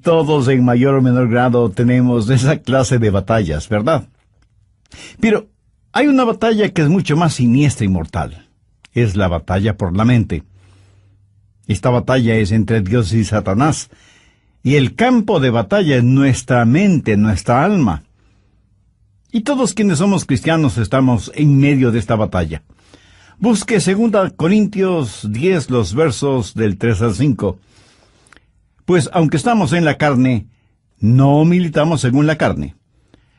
Todos en mayor o menor grado tenemos esa clase de batallas, ¿verdad? Pero hay una batalla que es mucho más siniestra y mortal. Es la batalla por la mente. Esta batalla es entre Dios y Satanás. Y el campo de batalla es nuestra mente, nuestra alma. Y todos quienes somos cristianos estamos en medio de esta batalla. Busque 2 Corintios 10, los versos del 3 al 5. Pues aunque estamos en la carne, no militamos según la carne.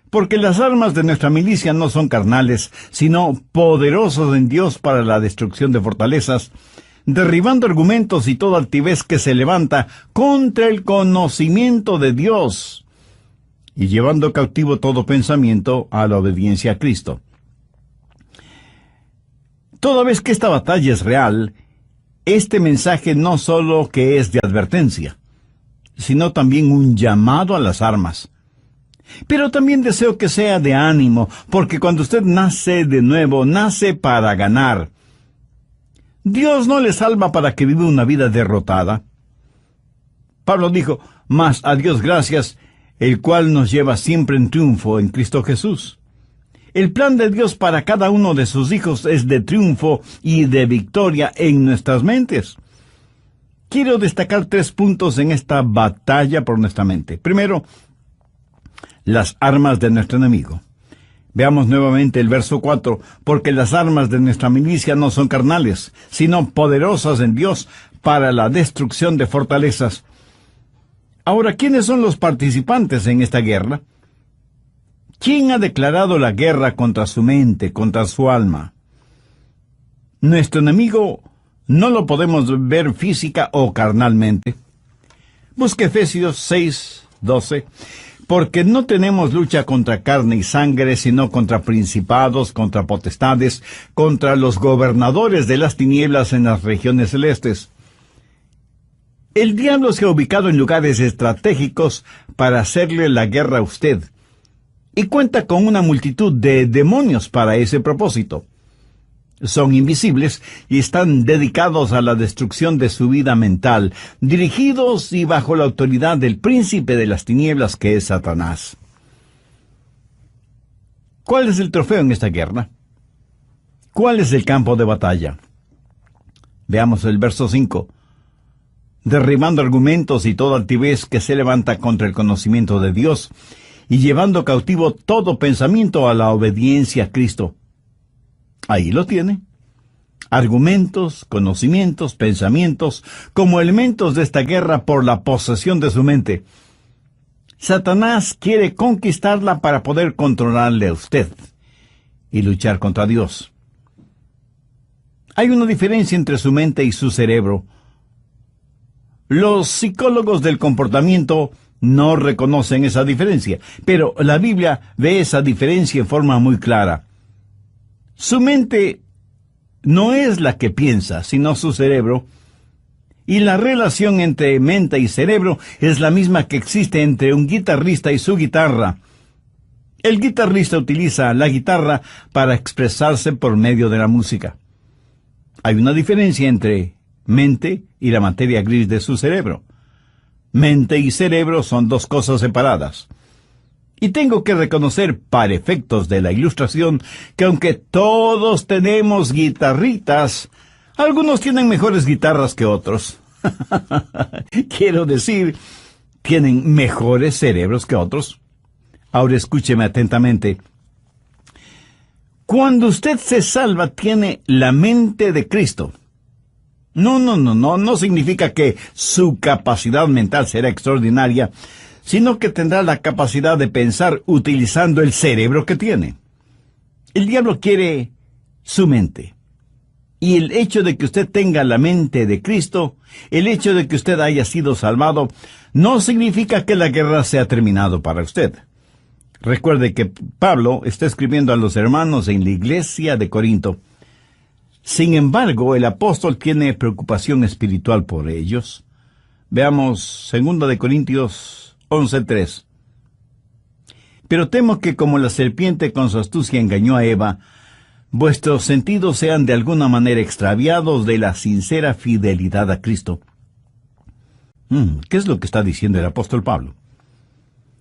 Porque las armas de nuestra milicia no son carnales, sino poderosos en Dios para la destrucción de fortalezas, derribando argumentos y toda altivez que se levanta contra el conocimiento de Dios, y llevando cautivo todo pensamiento a la obediencia a Cristo. Toda vez que esta batalla es real, este mensaje no solo que es de advertencia, sino también un llamado a las armas. Pero también deseo que sea de ánimo, porque cuando usted nace de nuevo, nace para ganar. Dios no le salva para que viva una vida derrotada. Pablo dijo, mas a Dios gracias, el cual nos lleva siempre en triunfo en Cristo Jesús. El plan de Dios para cada uno de sus hijos es de triunfo y de victoria en nuestras mentes. Quiero destacar 3 puntos en esta batalla por nuestra mente. Primero, las armas de nuestro enemigo. Veamos nuevamente el verso 4. Porque las armas de nuestra milicia no son carnales, sino poderosas en Dios para la destrucción de fortalezas. Ahora, ¿quiénes son los participantes en esta guerra? ¿Quién ha declarado la guerra contra su mente, contra su alma? Nuestro enemigo no lo podemos ver física o carnalmente. Busque Efesios 6:12. Porque no tenemos lucha contra carne y sangre, sino contra principados, contra potestades, contra los gobernadores de las tinieblas en las regiones celestes. El diablo se ha ubicado en lugares estratégicos para hacerle la guerra a usted, y cuenta con una multitud de demonios para ese propósito. Son invisibles y están dedicados a la destrucción de su vida mental, dirigidos y bajo la autoridad del príncipe de las tinieblas que es Satanás. ¿Cuál es el trofeo en esta guerra? ¿Cuál es el campo de batalla? Veamos el verso 5. Derribando argumentos y toda altivez que se levanta contra el conocimiento de Dios, y llevando cautivo todo pensamiento a la obediencia a Cristo. Ahí lo tiene. Argumentos, conocimientos, pensamientos, como elementos de esta guerra por la posesión de su mente. Satanás quiere conquistarla para poder controlarle a usted y luchar contra Dios. Hay una diferencia entre su mente y su cerebro. Los psicólogos del comportamiento no reconocen esa diferencia, pero la Biblia ve esa diferencia en forma muy clara. Su mente no es la que piensa, sino su cerebro, y la relación entre mente y cerebro es la misma que existe entre un guitarrista y su guitarra. El guitarrista utiliza la guitarra para expresarse por medio de la música. Hay una diferencia entre mente y la materia gris de su cerebro. Mente y cerebro son 2 cosas separadas. Y tengo que reconocer, para efectos de la ilustración, que aunque todos tenemos guitarritas, algunos tienen mejores guitarras que otros. Quiero decir, tienen mejores cerebros que otros. Ahora escúcheme atentamente. Cuando usted se salva, tiene la mente de Cristo. No significa que su capacidad mental será extraordinaria, sino que tendrá la capacidad de pensar utilizando el cerebro que tiene. El diablo quiere su mente. Y el hecho de que usted tenga la mente de Cristo, el hecho de que usted haya sido salvado, no significa que la guerra se ha terminado para usted. Recuerde que Pablo está escribiendo a los hermanos en la iglesia de Corinto. Sin embargo, el apóstol tiene preocupación espiritual por ellos. Veamos 2 Corintios 11:3. Pero temo que como la serpiente con su astucia engañó a Eva, vuestros sentidos sean de alguna manera extraviados de la sincera fidelidad a Cristo. ¿Qué es lo que está diciendo el apóstol Pablo?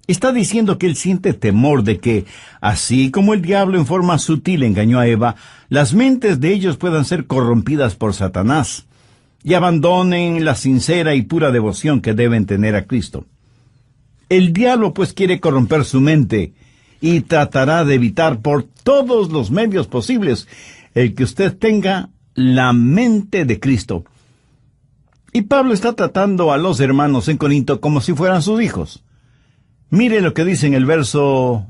Está diciendo que él siente temor de que, así como el diablo en forma sutil engañó a Eva, las mentes de ellos puedan ser corrompidas por Satanás y abandonen la sincera y pura devoción que deben tener a Cristo. El diablo pues quiere corromper su mente y tratará de evitar por todos los medios posibles el que usted tenga la mente de Cristo. Y Pablo está tratando a los hermanos en Corinto como si fueran sus hijos. Mire lo que dice en el verso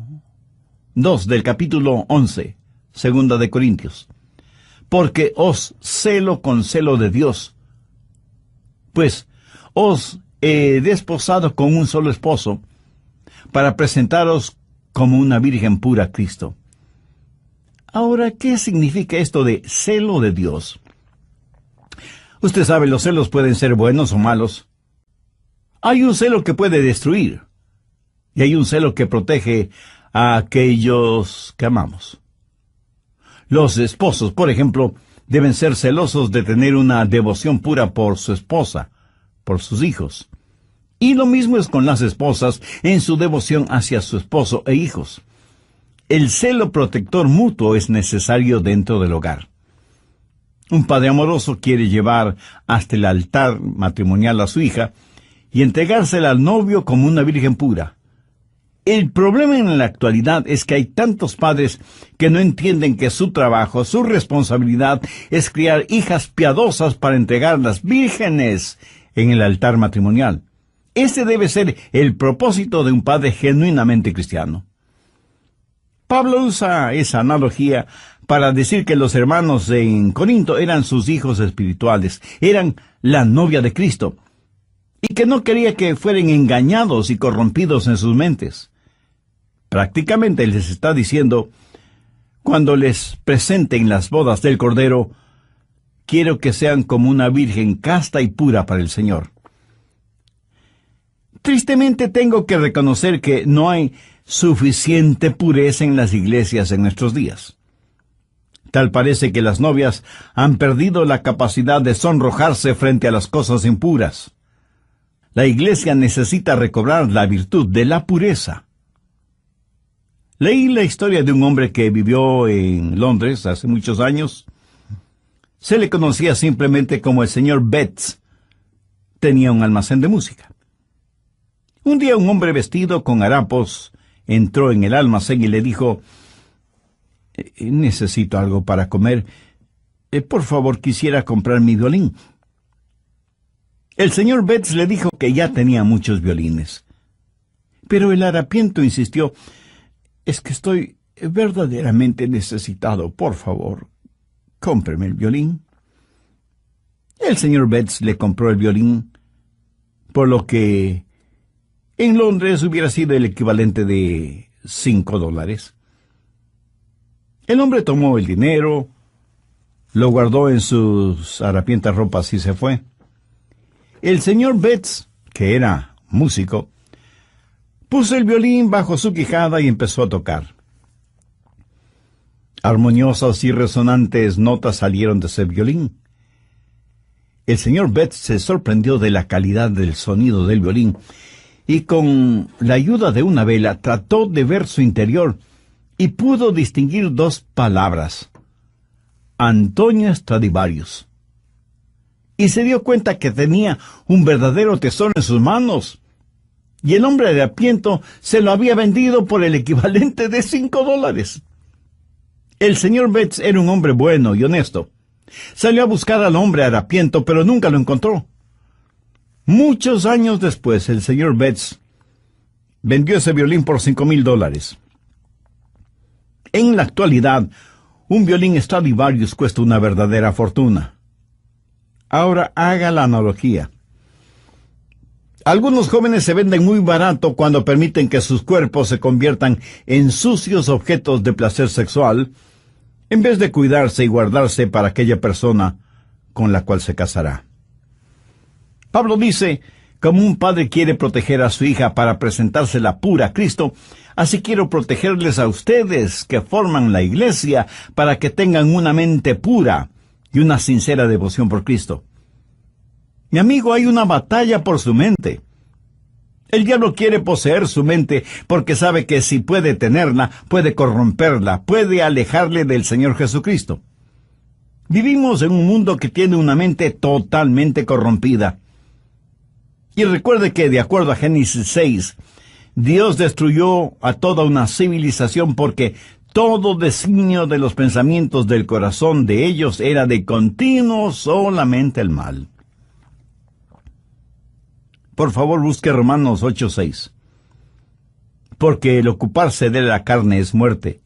2 del capítulo 11, segunda de Corintios. Porque os celo con celo de Dios, pues os he desposado con un solo esposo, para presentaros como una virgen pura a Cristo. Ahora, ¿qué significa esto de celo de Dios? Usted sabe, los celos pueden ser buenos o malos. Hay un celo que puede destruir, y hay un celo que protege a aquellos que amamos. Los esposos, por ejemplo, deben ser celosos de tener una devoción pura por su esposa, por sus hijos. Y lo mismo es con las esposas en su devoción hacia su esposo e hijos. El celo protector mutuo es necesario dentro del hogar. Un padre amoroso quiere llevar hasta el altar matrimonial a su hija y entregársela al novio como una virgen pura. El problema en la actualidad es que hay tantos padres que no entienden que su trabajo, su responsabilidad es criar hijas piadosas para entregarlas vírgenes en el altar matrimonial. Ese debe ser el propósito de un padre genuinamente cristiano. Pablo usa esa analogía para decir que los hermanos en Corinto eran sus hijos espirituales, eran la novia de Cristo, y que no quería que fueran engañados y corrompidos en sus mentes. Prácticamente les está diciendo, cuando les presenten las bodas del Cordero, quiero que sean como una virgen casta y pura para el Señor. Tristemente tengo que reconocer que no hay suficiente pureza en las iglesias en nuestros días. Tal parece que las novias han perdido la capacidad de sonrojarse frente a las cosas impuras. La iglesia necesita recobrar la virtud de la pureza. Leí la historia de un hombre que vivió en Londres hace muchos años. Se le conocía simplemente como el señor Betts. Tenía un almacén de música. Un día un hombre vestido con harapos entró en el almacén y le dijo, necesito algo para comer. Por favor, quisiera comprar mi violín. El señor Betts le dijo que ya tenía muchos violines. Pero el harapiento insistió, es que estoy verdaderamente necesitado. Por favor, cómpreme el violín. El señor Betts le compró el violín, por lo que en Londres hubiera sido el equivalente de $5. El hombre tomó el dinero, lo guardó en sus harapientas ropas y se fue. El señor Betts, que era músico, puso el violín bajo su quijada y empezó a tocar. Armoniosas y resonantes notas salieron de ese violín. El señor Betts se sorprendió de la calidad del sonido del violín y con la ayuda de una vela trató de ver su interior y pudo distinguir dos palabras: Antonio Stradivarius. Y se dio cuenta que tenía un verdadero tesoro en sus manos. Y el hombre de harapiento se lo había vendido por el equivalente de $5. El señor Betts era un hombre bueno y honesto. Salió a buscar al hombre harapiento, pero nunca lo encontró. Muchos años después, el señor Betts vendió ese violín por $5,000. En la actualidad, un violín Stradivarius cuesta una verdadera fortuna. Ahora haga la analogía. Algunos jóvenes se venden muy barato cuando permiten que sus cuerpos se conviertan en sucios objetos de placer sexual, en vez de cuidarse y guardarse para aquella persona con la cual se casará. Pablo dice, como un padre quiere proteger a su hija para presentársela pura a Cristo, así quiero protegerles a ustedes que forman la iglesia para que tengan una mente pura y una sincera devoción por Cristo. Mi amigo, hay una batalla por su mente. El diablo quiere poseer su mente porque sabe que si puede tenerla, puede corromperla, puede alejarle del Señor Jesucristo. Vivimos en un mundo que tiene una mente totalmente corrompida. Y recuerde que, de acuerdo a Génesis 6, Dios destruyó a toda una civilización porque todo designio de los pensamientos del corazón de ellos era de continuo solamente el mal. Por favor, busque Romanos 8:6. Porque el ocuparse de la carne es muerte,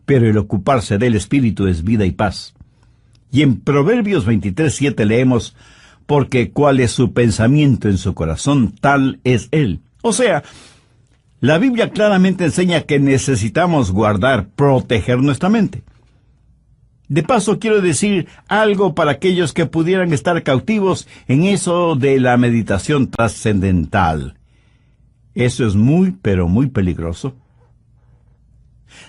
pero el ocuparse del Espíritu es vida y paz. Y en Proverbios 23:7 leemos, porque cuál es su pensamiento en su corazón, tal es él. O sea, la Biblia claramente enseña que necesitamos guardar, proteger nuestra mente. De paso, quiero decir algo para aquellos que pudieran estar cautivos en eso de la meditación trascendental. Eso es muy, pero muy peligroso.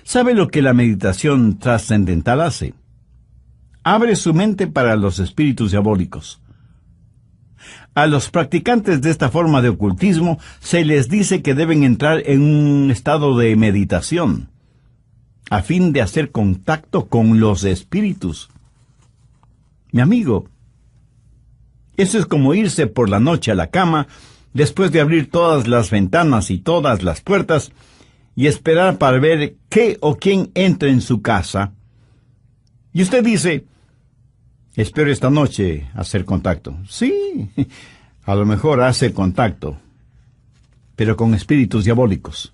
¿Sabe lo que la meditación trascendental hace? Abre su mente para los espíritus diabólicos. A los practicantes de esta forma de ocultismo se les dice que deben entrar en un estado de meditación, a fin de hacer contacto con los espíritus. Mi amigo, eso es como irse por la noche a la cama, después de abrir todas las ventanas y todas las puertas, y esperar para ver qué o quién entra en su casa. Y usted dice, espero esta noche hacer contacto. Sí, a lo mejor hace contacto, pero con espíritus diabólicos.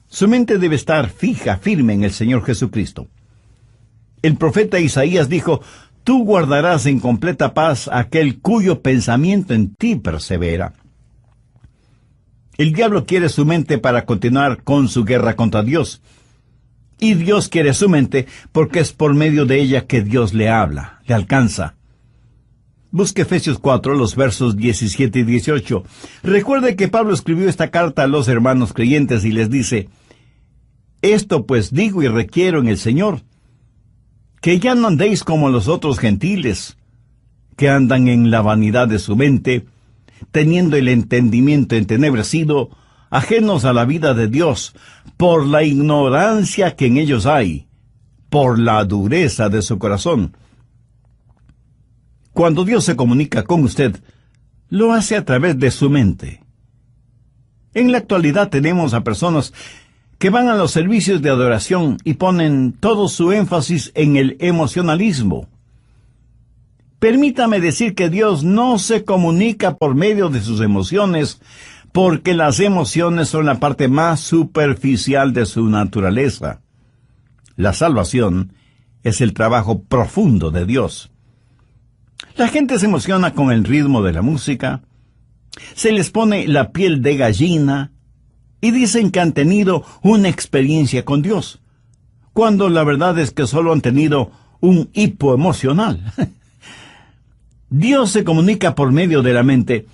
Su mente debe estar fija, firme en el Señor Jesucristo. El profeta Isaías dijo, tú guardarás en completa paz aquel cuyo pensamiento en ti persevera. El diablo quiere su mente para continuar con su guerra contra Dios. Y Dios quiere su mente porque es por medio de ella que Dios le habla, le alcanza. Busque Efesios 4, los versos 17 y 18. Recuerde que Pablo escribió esta carta a los hermanos creyentes y les dice, esto pues digo y requiero en el Señor, que ya no andéis como los otros gentiles, que andan en la vanidad de su mente, teniendo el entendimiento entenebrecido, ajenos a la vida de Dios, por la ignorancia que en ellos hay, por la dureza de su corazón. Cuando Dios se comunica con usted, lo hace a través de su mente. En la actualidad tenemos a personas que van a los servicios de adoración y ponen todo su énfasis en el emocionalismo. Permítame decir que Dios no se comunica por medio de sus emociones, porque las emociones son la parte más superficial de su naturaleza. La salvación es el trabajo profundo de Dios. La gente se emociona con el ritmo de la música, se les pone la piel de gallina y dicen que han tenido una experiencia con Dios, cuando la verdad es que solo han tenido un hipo emocional. Dios se comunica por medio de la mente,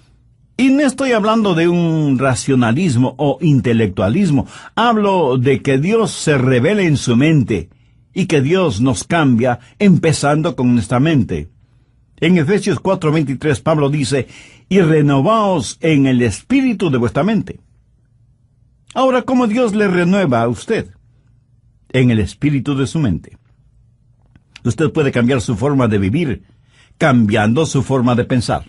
y no estoy hablando de un racionalismo o intelectualismo, hablo de que Dios se revela en su mente, y que Dios nos cambia empezando con nuestra mente. En Efesios 4:23 Pablo dice, y renovaos en el espíritu de vuestra mente. Ahora, ¿cómo Dios le renueva a usted? En el espíritu de su mente. Usted puede cambiar su forma de vivir, cambiando su forma de pensar.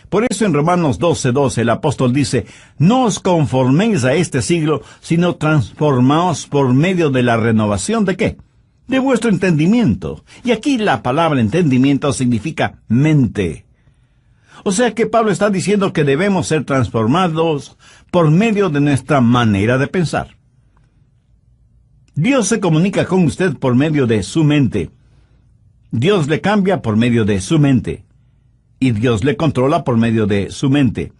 Por eso en Romanos 12:12 el apóstol dice, no os conforméis a este siglo, sino transformaos por medio de la renovación ¿de qué? De vuestro entendimiento. Y aquí la palabra entendimiento significa mente. O sea que Pablo está diciendo que debemos ser transformados por medio de nuestra manera de pensar. Dios se comunica con usted por medio de su mente. Dios le cambia por medio de su mente. Y Dios le controla por medio de su mente.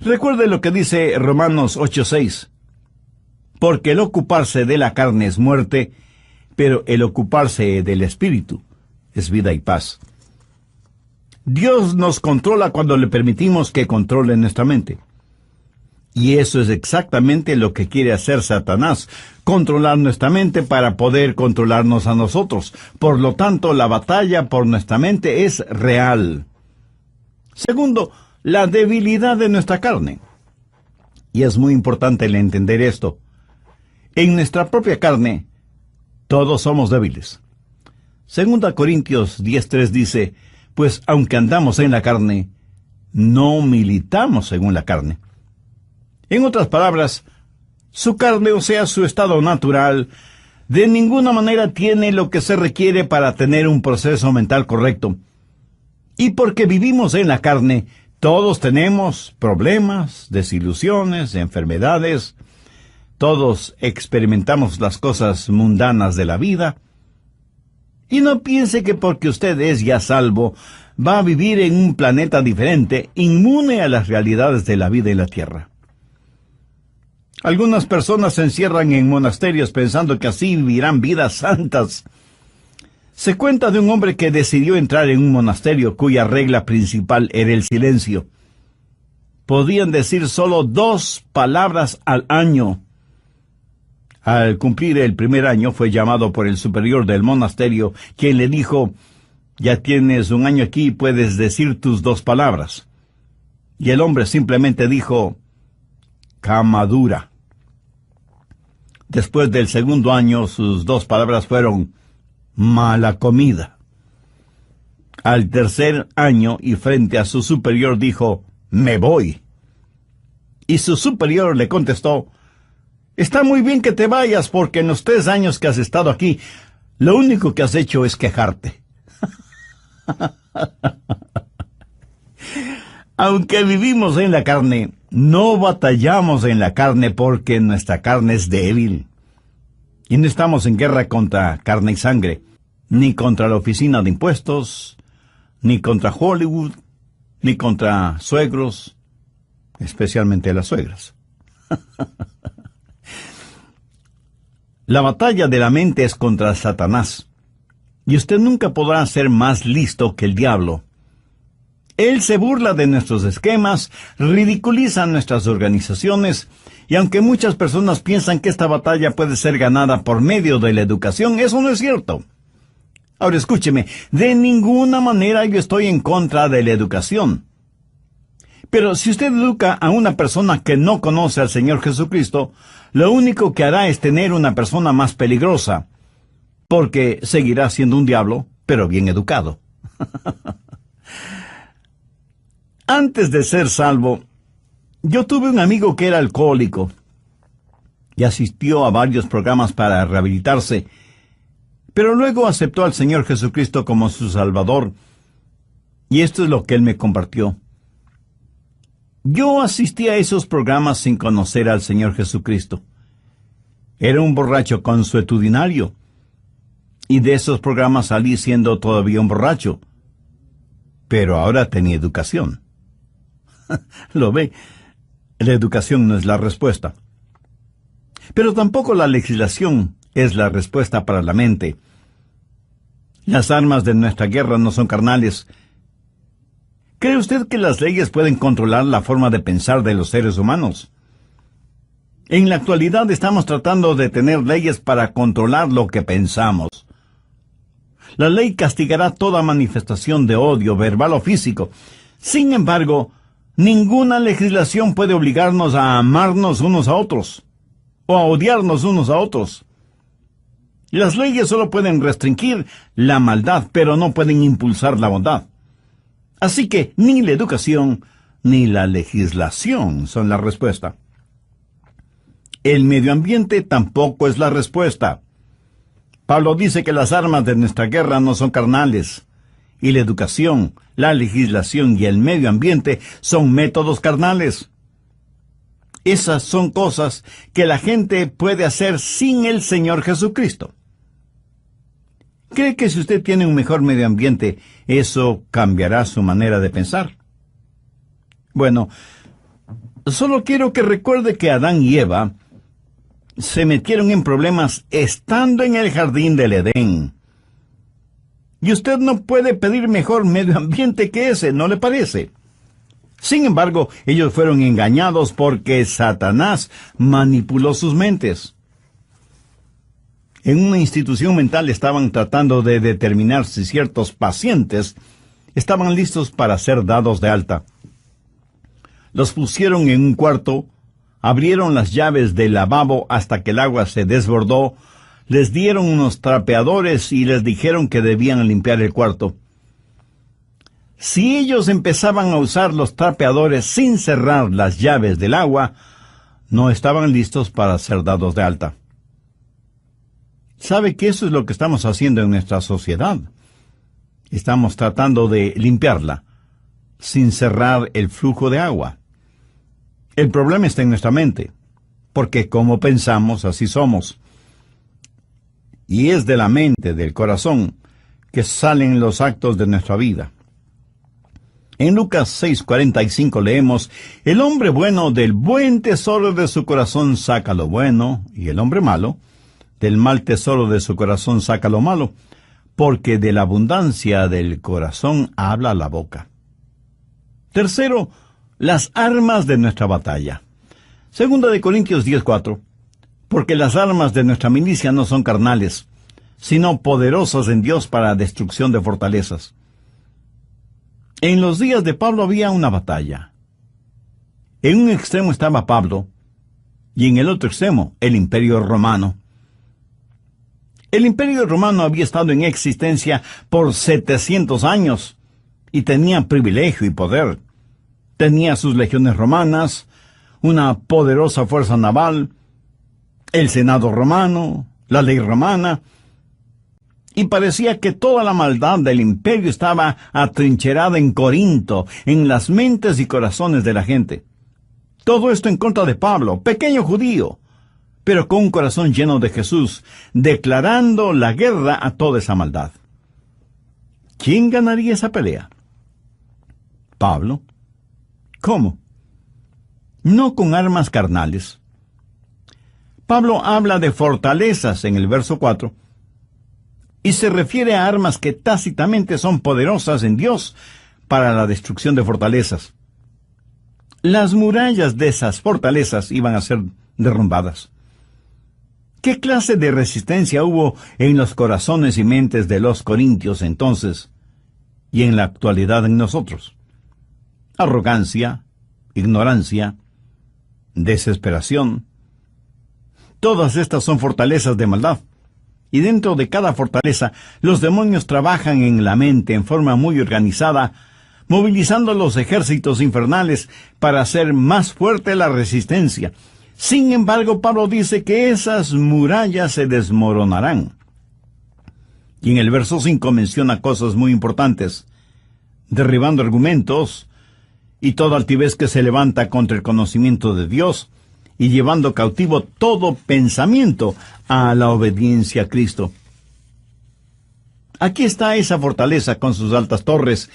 Recuerde lo que dice Romanos 8:6. Porque el ocuparse de la carne es muerte, pero el ocuparse del espíritu es vida y paz. Dios nos controla cuando le permitimos que controle nuestra mente. Y eso es exactamente lo que quiere hacer Satanás, controlar nuestra mente para poder controlarnos a nosotros. Por lo tanto, la batalla por nuestra mente es real. Segundo, la debilidad de nuestra carne. Y es muy importante el entender esto. En nuestra propia carne, todos somos débiles. 2 Corintios 10:3 dice, pues aunque andamos en la carne, no militamos según la carne. En otras palabras, su carne, o sea, su estado natural, de ninguna manera tiene lo que se requiere para tener un proceso mental correcto. Y porque vivimos en la carne, todos tenemos problemas, desilusiones, enfermedades. Todos experimentamos las cosas mundanas de la vida. Y no piense que porque usted es ya salvo, va a vivir en un planeta diferente, inmune a las realidades de la vida en la tierra. Algunas personas se encierran en monasterios pensando que así vivirán vidas santas. Se cuenta de un hombre que decidió entrar en un monasterio cuya regla principal era el silencio. Podían decir solo 2 palabras al año. Al cumplir el primer año fue llamado por el superior del monasterio, quien le dijo, ya tienes 1 año aquí y puedes decir tus 2 palabras. Y el hombre simplemente dijo, cama dura. Después del segundo año, sus 2 palabras fueron, mala comida. Al tercer año, y frente a su superior, dijo, me voy. Y su superior le contestó, está muy bien que te vayas, porque en los 3 años que has estado aquí, lo único que has hecho es quejarte. Aunque vivimos en la carne, no batallamos en la carne porque nuestra carne es débil. Y no estamos en guerra contra carne y sangre, ni contra la oficina de impuestos, ni contra Hollywood, ni contra suegros, especialmente las suegras. La batalla de la mente es contra Satanás, y usted nunca podrá ser más listo que el diablo. Él se burla de nuestros esquemas, ridiculiza nuestras organizaciones, y aunque muchas personas piensan que esta batalla puede ser ganada por medio de la educación, eso no es cierto. Ahora escúcheme, de ninguna manera yo estoy en contra de la educación. Pero si usted educa a una persona que no conoce al Señor Jesucristo, lo único que hará es tener una persona más peligrosa, porque seguirá siendo un diablo, pero bien educado. Antes de ser salvo, yo tuve un amigo que era alcohólico y asistió a varios programas para rehabilitarse, pero luego aceptó al Señor Jesucristo como su Salvador, y esto es lo que él me compartió. Yo asistí a esos programas sin conocer al Señor Jesucristo. Era un borracho consuetudinario, y de esos programas salí siendo todavía un borracho, pero ahora tenía educación. ¿Lo ve? La educación no es la respuesta. Pero tampoco la legislación es la respuesta para la mente. Las armas de nuestra guerra no son carnales. ¿Cree usted que las leyes pueden controlar la forma de pensar de los seres humanos? En la actualidad estamos tratando de tener leyes para controlar lo que pensamos. La ley castigará toda manifestación de odio, verbal o físico. Sin embargo, ninguna legislación puede obligarnos a amarnos unos a otros, o a odiarnos unos a otros. Las leyes solo pueden restringir la maldad, pero no pueden impulsar la bondad. Así que ni la educación ni la legislación son la respuesta. El medio ambiente tampoco es la respuesta. Pablo dice que las armas de nuestra guerra no son carnales, y la educación, la legislación y el medio ambiente son métodos carnales. Esas son cosas que la gente puede hacer sin el Señor Jesucristo. ¿Cree que si usted tiene un mejor medio ambiente, eso cambiará su manera de pensar? Bueno, solo quiero que recuerde que Adán y Eva se metieron en problemas estando en el jardín del Edén. Y usted no puede pedir mejor medio ambiente que ese, ¿no le parece? Sin embargo, ellos fueron engañados porque Satanás manipuló sus mentes. En una institución mental estaban tratando de determinar si ciertos pacientes estaban listos para ser dados de alta. Los pusieron en un cuarto, abrieron las llaves del lavabo hasta que el agua se desbordó, les dieron unos trapeadores y les dijeron que debían limpiar el cuarto. Si ellos empezaban a usar los trapeadores sin cerrar las llaves del agua, no estaban listos para ser dados de alta. ¿Sabe que eso es lo que estamos haciendo en nuestra sociedad? Estamos tratando de limpiarla, sin cerrar el flujo de agua. El problema está en nuestra mente, porque como pensamos, así somos. Y es de la mente, del corazón, que salen los actos de nuestra vida. En Lucas 6:45 leemos, «El hombre bueno del buen tesoro de su corazón saca lo bueno, y el hombre malo del mal tesoro de su corazón saca lo malo, porque de la abundancia del corazón habla la boca». Tercero, las armas de nuestra batalla. Segunda de Corintios 10:4, «Porque las armas de nuestra milicia no son carnales, sino poderosas en Dios para destrucción de fortalezas». En los días de Pablo había una batalla. En un extremo estaba Pablo, y en el otro extremo, el Imperio Romano. El Imperio Romano había estado en existencia por 700 años, y tenía privilegio y poder. Tenía sus legiones romanas, una poderosa fuerza naval, el Senado romano, la ley romana, y parecía que toda la maldad del imperio estaba atrincherada en Corinto, en las mentes y corazones de la gente. Todo esto en contra de Pablo, pequeño judío, pero con un corazón lleno de Jesús, declarando la guerra a toda esa maldad. ¿Quién ganaría esa pelea? Pablo. ¿Cómo? No con armas carnales. Pablo habla de fortalezas en el verso 4, y se refiere a armas que tácitamente son poderosas en Dios para la destrucción de fortalezas. Las murallas de esas fortalezas iban a ser derrumbadas. ¿Qué clase de resistencia hubo en los corazones y mentes de los corintios entonces y en la actualidad en nosotros? Arrogancia, ignorancia, desesperación. Todas estas son fortalezas de maldad. Y dentro de cada fortaleza, los demonios trabajan en la mente en forma muy organizada, movilizando los ejércitos infernales para hacer más fuerte la resistencia. Sin embargo, Pablo dice que esas murallas se desmoronarán. Y en el verso 5 menciona cosas muy importantes, derribando argumentos y toda altivez que se levanta contra el conocimiento de Dios, y llevando cautivo todo pensamiento a la obediencia a Cristo. Aquí está esa fortaleza con sus altas torres,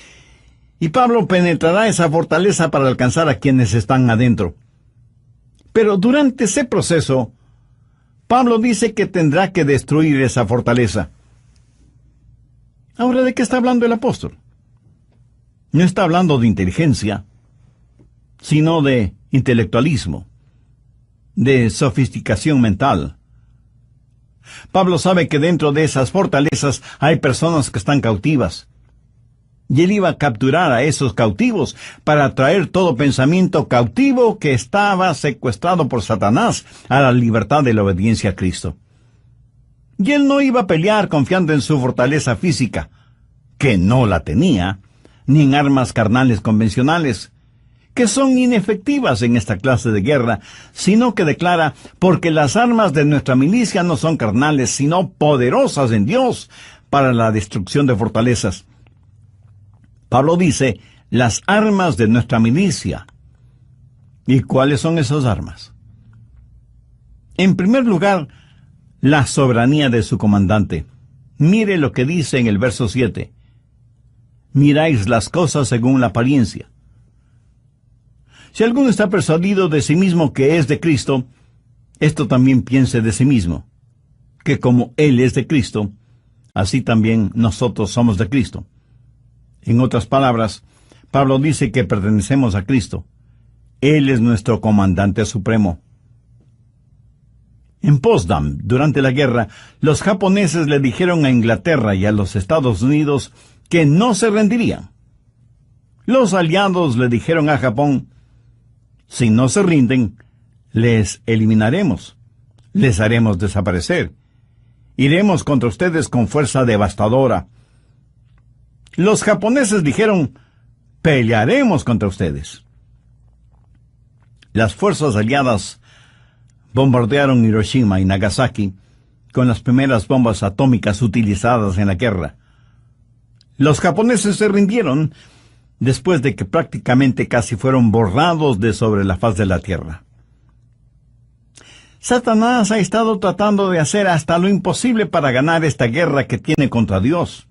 y Pablo penetrará esa fortaleza para alcanzar a quienes están adentro. Pero durante ese proceso, Pablo dice que tendrá que destruir esa fortaleza. Ahora, ¿de qué está hablando el apóstol? No está hablando de inteligencia, sino de intelectualismo, de sofisticación mental. Pablo sabe que dentro de esas fortalezas hay personas que están cautivas. Y él iba a capturar a esos cautivos para traer todo pensamiento cautivo que estaba secuestrado por Satanás a la libertad de la obediencia a Cristo. Y él no iba a pelear confiando en su fortaleza física, que no la tenía, ni en armas carnales convencionales, que son inefectivas en esta clase de guerra, sino que declara, porque las armas de nuestra milicia no son carnales, sino poderosas en Dios para la destrucción de fortalezas. Pablo dice, las armas de nuestra milicia. ¿Y cuáles son esas armas? En primer lugar, la soberanía de su comandante. Mire lo que dice en el verso 7. Miráis las cosas según la apariencia. Si alguno está persuadido de sí mismo que es de Cristo, esto también piense de sí mismo, que como Él es de Cristo, así también nosotros somos de Cristo. En otras palabras, Pablo dice que pertenecemos a Cristo. Él es nuestro comandante supremo. En Potsdam, durante la guerra, los japoneses le dijeron a Inglaterra y a los Estados Unidos que no se rendirían. Los aliados le dijeron a Japón: si no se rinden, les eliminaremos, les haremos desaparecer, iremos contra ustedes con fuerza devastadora. Los japoneses dijeron: pelearemos contra ustedes. Las fuerzas aliadas bombardearon Hiroshima y Nagasaki con las primeras bombas atómicas utilizadas en la guerra. Los japoneses se rindieron después de que prácticamente casi fueron borrados de sobre la faz de la tierra. Satanás ha estado tratando de hacer hasta lo imposible para ganar esta guerra que tiene contra Dios.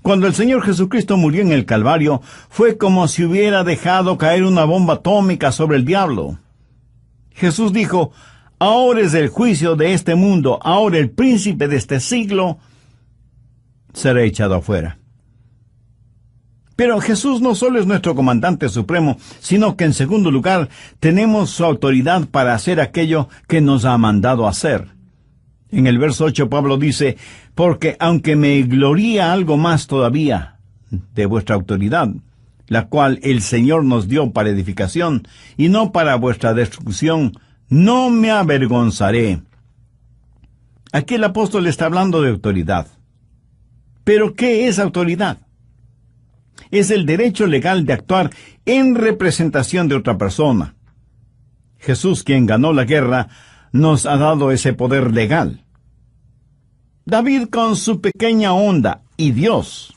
Cuando el Señor Jesucristo murió en el Calvario, fue como si hubiera dejado caer una bomba atómica sobre el diablo. Jesús dijo: ahora es el juicio de este mundo, ahora el príncipe de este siglo será echado afuera. Pero Jesús no solo es nuestro comandante supremo, sino que en segundo lugar tenemos su autoridad para hacer aquello que nos ha mandado hacer. En el verso 8 Pablo dice: porque aunque me gloría algo más todavía de vuestra autoridad, la cual el Señor nos dio para edificación y no para vuestra destrucción, no me avergonzaré. Aquí el apóstol está hablando de autoridad. ¿Pero qué es autoridad? Es el derecho legal de actuar en representación de otra persona. Jesús, quien ganó la guerra, nos ha dado ese poder legal. David, con su pequeña onda, y Dios,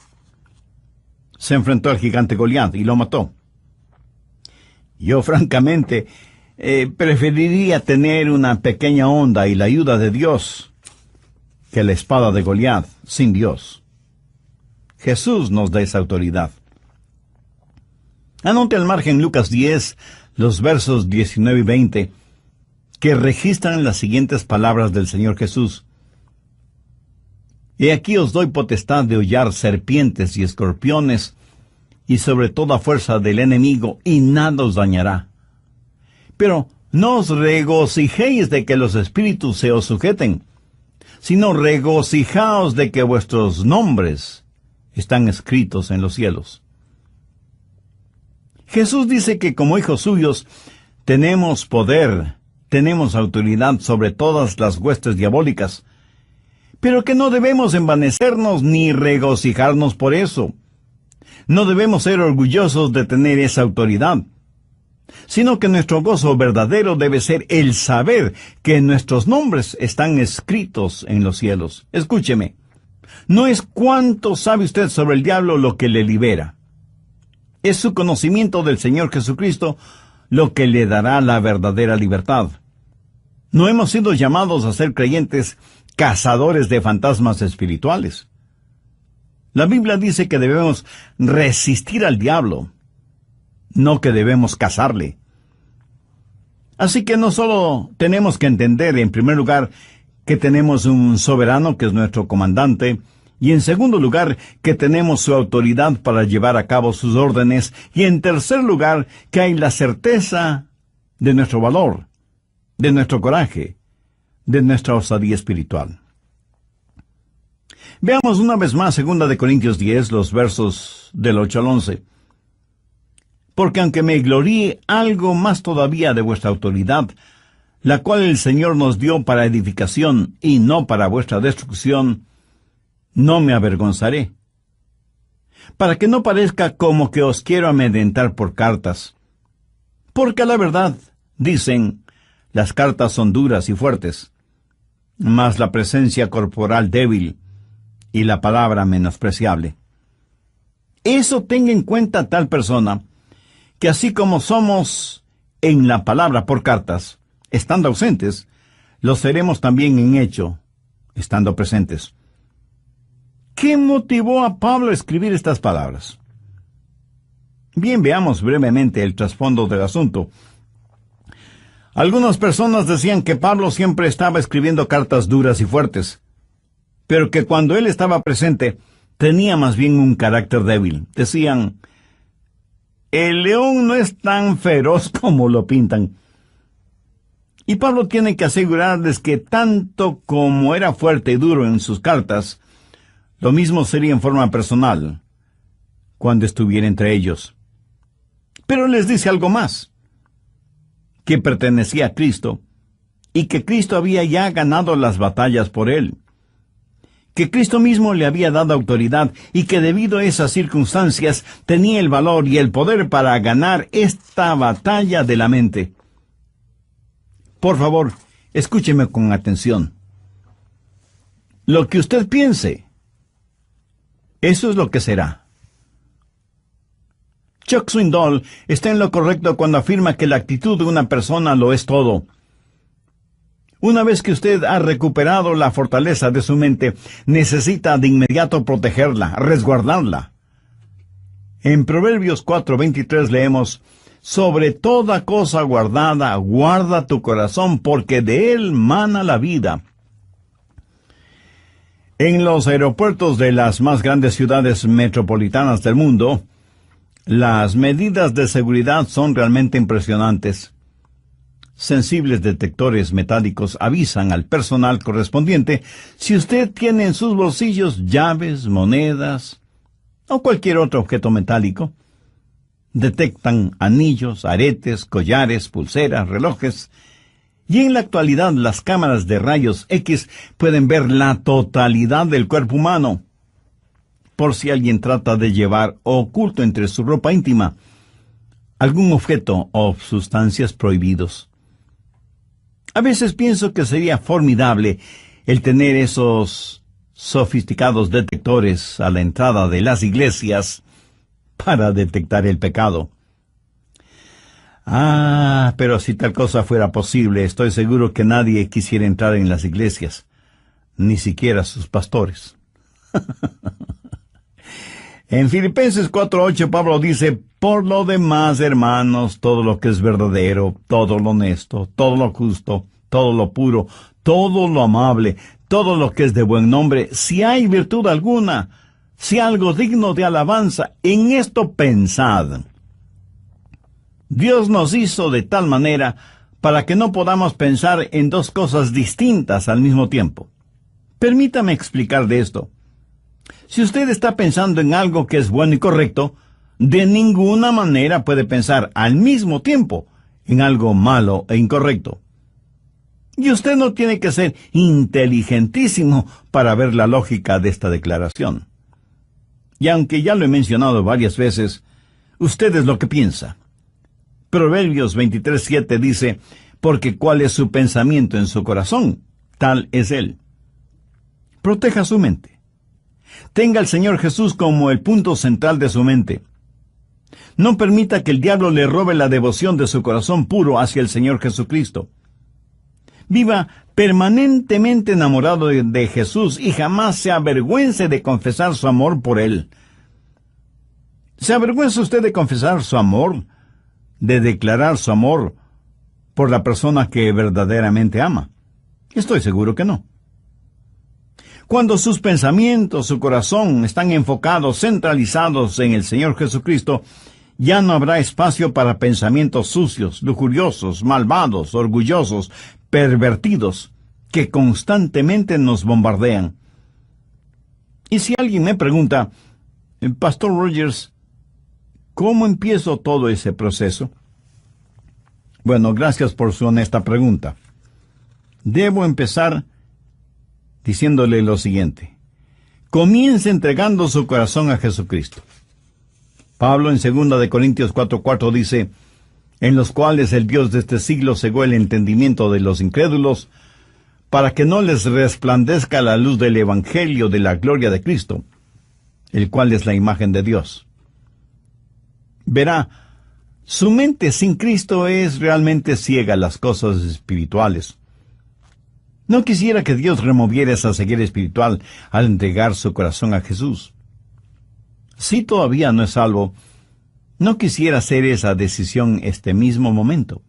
se enfrentó al gigante Goliat y lo mató. Yo, francamente, preferiría tener una pequeña onda y la ayuda de Dios que la espada de Goliat sin Dios. Jesús nos da esa autoridad. Anote al margen Lucas 10, los versos 19 y 20, que registran las siguientes palabras del Señor Jesús. He aquí os doy potestad de hollar serpientes y escorpiones, y sobre toda fuerza del enemigo, y nada os dañará. Pero no os regocijéis de que los espíritus se os sujeten, sino regocijaos de que vuestros nombres están escritos en los cielos. Jesús dice que como hijos suyos tenemos poder, tenemos autoridad sobre todas las huestes diabólicas, pero que no debemos envanecernos ni regocijarnos por eso. No debemos ser orgullosos de tener esa autoridad, sino que nuestro gozo verdadero debe ser el saber que nuestros nombres están escritos en los cielos. Escúcheme, no es cuánto sabe usted sobre el diablo lo que le libera. Es su conocimiento del Señor Jesucristo lo que le dará la verdadera libertad. No hemos sido llamados a ser creyentes cazadores de fantasmas espirituales. La Biblia dice que debemos resistir al diablo, no que debemos cazarle. Así que no solo tenemos que entender, en primer lugar, que tenemos un soberano que es nuestro comandante, y en segundo lugar, que tenemos su autoridad para llevar a cabo sus órdenes, y en tercer lugar, que hay la certeza de nuestro valor, de nuestro coraje, de nuestra osadía espiritual. Veamos una vez más 2 Corintios 10, los versos del 8 al 11. Porque aunque me gloríe algo más todavía de vuestra autoridad, la cual el Señor nos dio para edificación y no para vuestra destrucción, no me avergonzaré. Para que no parezca como que os quiero amedrentar por cartas. Porque a la verdad, dicen, las cartas son duras y fuertes, mas la presencia corporal débil y la palabra menospreciable. Eso tenga en cuenta tal persona, que así como somos en la palabra por cartas, estando ausentes, lo seremos también en hecho, estando presentes. ¿Qué motivó a Pablo a escribir estas palabras? Bien, veamos brevemente el trasfondo del asunto. Algunas personas decían que Pablo siempre estaba escribiendo cartas duras y fuertes, pero que cuando él estaba presente, tenía más bien un carácter débil. Decían, el león no es tan feroz como lo pintan. Y Pablo tiene que asegurarles que tanto como era fuerte y duro en sus cartas, lo mismo sería en forma personal, cuando estuviera entre ellos. Pero les dice algo más, que pertenecía a Cristo, y que Cristo había ya ganado las batallas por él, que Cristo mismo le había dado autoridad, y que debido a esas circunstancias tenía el valor y el poder para ganar esta batalla de la mente. Por favor, escúcheme con atención. Lo que usted piense, eso es lo que será. Chuck Swindoll está en lo correcto cuando afirma que la actitud de una persona lo es todo. Una vez que usted ha recuperado la fortaleza de su mente, necesita de inmediato protegerla, resguardarla. En Proverbios 4:23 leemos: sobre toda cosa guardada, guarda tu corazón, porque de él mana la vida. En los aeropuertos de las más grandes ciudades metropolitanas del mundo, las medidas de seguridad son realmente impresionantes. Sensibles detectores metálicos avisan al personal correspondiente si usted tiene en sus bolsillos llaves, monedas o cualquier otro objeto metálico. Detectan anillos, aretes, collares, pulseras, relojes. Y en la actualidad las cámaras de rayos X pueden ver la totalidad del cuerpo humano, por si alguien trata de llevar oculto entre su ropa íntima algún objeto o sustancias prohibidos. A veces pienso que sería formidable el tener esos sofisticados detectores a la entrada de las iglesias para detectar el pecado. Pero si tal cosa fuera posible, estoy seguro que nadie quisiera entrar en las iglesias, ni siquiera sus pastores. En Filipenses 4:8 Pablo dice: por lo demás, hermanos, todo lo que es verdadero, todo lo honesto, todo lo justo, todo lo puro, todo lo amable, todo lo que es de buen nombre, si hay virtud alguna, si algo digno de alabanza, en esto pensad. Dios nos hizo de tal manera para que no podamos pensar en dos cosas distintas al mismo tiempo. Permítame explicar de esto. Si usted está pensando en algo que es bueno y correcto, de ninguna manera puede pensar al mismo tiempo en algo malo e incorrecto. Y usted no tiene que ser inteligentísimo para ver la lógica de esta declaración. Y aunque ya lo he mencionado varias veces, usted es lo que piensa. Proverbios 23:7 dice: porque cuál es su pensamiento en su corazón, tal es él. Proteja su mente. Tenga al Señor Jesús como el punto central de su mente. No permita que el diablo le robe la devoción de su corazón puro hacia el Señor Jesucristo. Viva permanentemente enamorado de Jesús y jamás se avergüence de confesar su amor por Él. ¿Se avergüenza usted de confesar su amor, de declarar su amor por la persona que verdaderamente ama? Estoy seguro que no. Cuando sus pensamientos, su corazón están enfocados, centralizados en el Señor Jesucristo, ya no habrá espacio para pensamientos sucios, lujuriosos, malvados, orgullosos, pervertidos, que constantemente nos bombardean. Y si alguien me pregunta: Pastor Rogers, ¿cómo empiezo todo ese proceso? Bueno, gracias por su honesta pregunta. Debo empezar diciéndole lo siguiente: comience entregando su corazón a Jesucristo. Pablo en 2 de Corintios 4:4 dice: en los cuales el Dios de este siglo cegó el entendimiento de los incrédulos, para que no les resplandezca la luz del Evangelio de la gloria de Cristo, el cual es la imagen de Dios. Verá, su mente sin Cristo es realmente ciega a las cosas espirituales. No quisiera que Dios removiera esa ceguera espiritual al entregar su corazón a Jesús. Si todavía no es salvo, no quisiera hacer esa decisión este mismo momento.